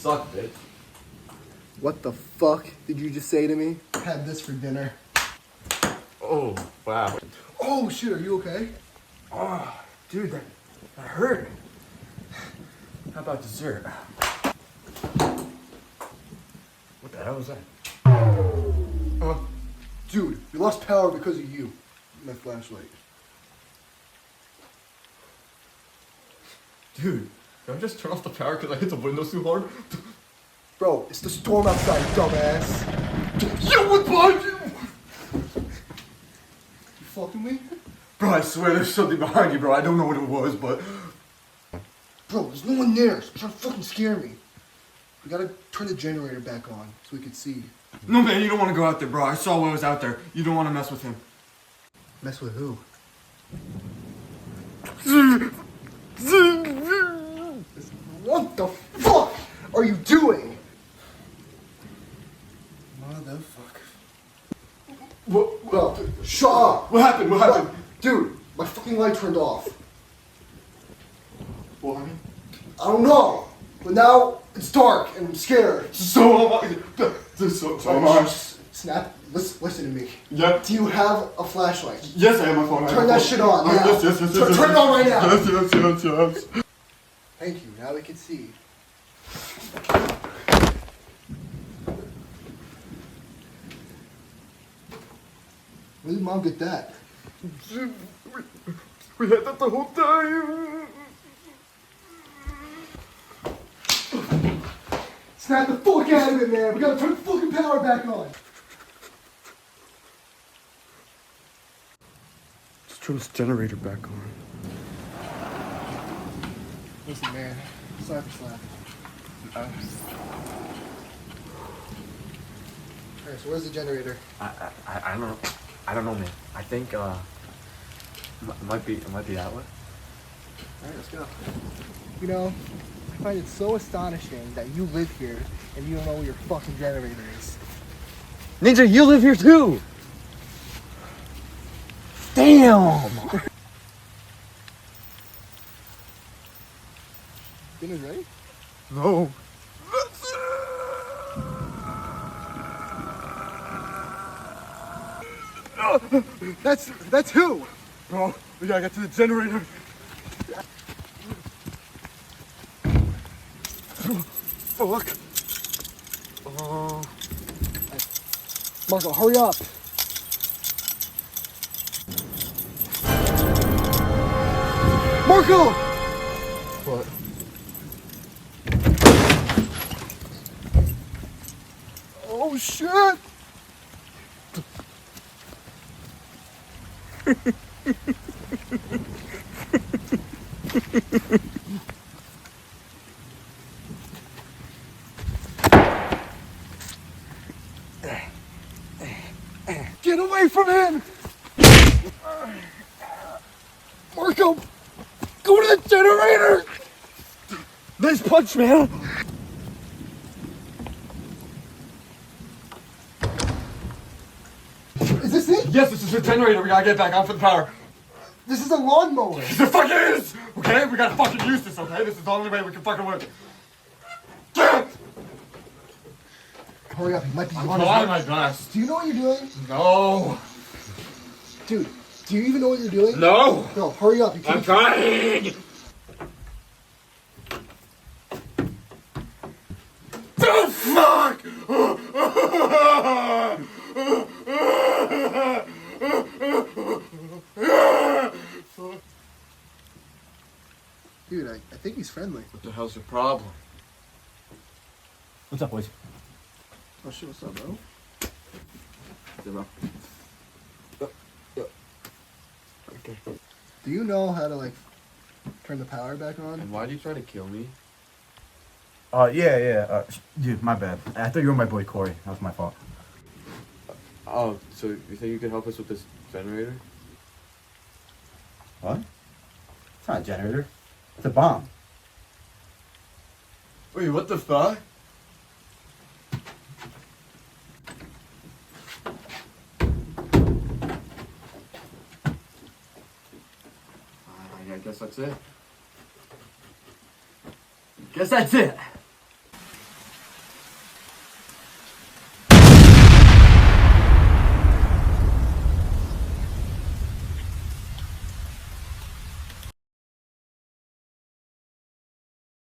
suck, bitch. What the fuck did you just say to me? I had this for dinner. Oh, wow. Oh shit, are you okay? Oh, dude, that hurt. How about dessert? What the hell was that? Dude, we lost power because of you. My flashlight. Dude, did I just turn off the power because I hit the windows too hard? Bro, it's the storm outside, dumbass. You would blind you! You fucking me? Bro, I swear there's something behind you, bro. I don't know what it was, but... Bro, there's no one there. It's trying to fucking scare me. We gotta turn the generator back on so we can see. No, man, you don't want to go out there, bro. I saw what was out there. You don't want to mess with him. Mess with who? What the fuck are you doing? Motherfucker. Well, shut up. What happened? What happened? Dude, my fucking light turned off. Why? I don't know. But now it's dark and I'm scared. So am I. So am I. Snap, listen to me. Yeah. Do you have a flashlight? Yes, I have my phone. Turn that shit on now. Yes. Turn it on right now. Yes. Thank you. Now we can see. Where did Mom get that? We had that the whole time. Snap the fuck out of it, man. We gotta turn the fucking power back on. Just turn this generator back on. Listen, man. Sorry for slapping. Alright, so where's the generator? I don't know. I don't know, man. I think it might be that way. Alright, let's go. You know, I find it so astonishing that you live here and you don't know where your fucking generator is. Ninja, you live here too. Damn. Dinner's ready? No. That's who? Bro, we gotta get to the generator. Fuck. Marco, hurry up. Marco! What? Oh shit! Get away from him! Marco! Go to the generator! Nice punch, man. Is this it? Yes, this is the generator. We gotta get back on for the power. This is a lawnmower. The fuck is! Okay, we gotta fucking use this, okay? This is the only way we can fucking work. Get it! Hurry up, he might be I'm on his trying way. my best. Do you know what you're doing? No. Dude, do you even know what you're doing? No. No, hurry up. You I'm can't. trying. The fuck! Dude, I think he's friendly. What the hell's your problem? What's up, boys? Oh shit, what's up, bro? Okay. Do you know how to, like, turn the power back on? And why do you try to kill me? Yeah. Dude, my bad. I thought you were my boy Corey. That was my fault. Oh, so you think you can help us with this generator? What? It's not a generator. It's a bomb. Wait, what the fuck? I guess that's it. Guess that's it.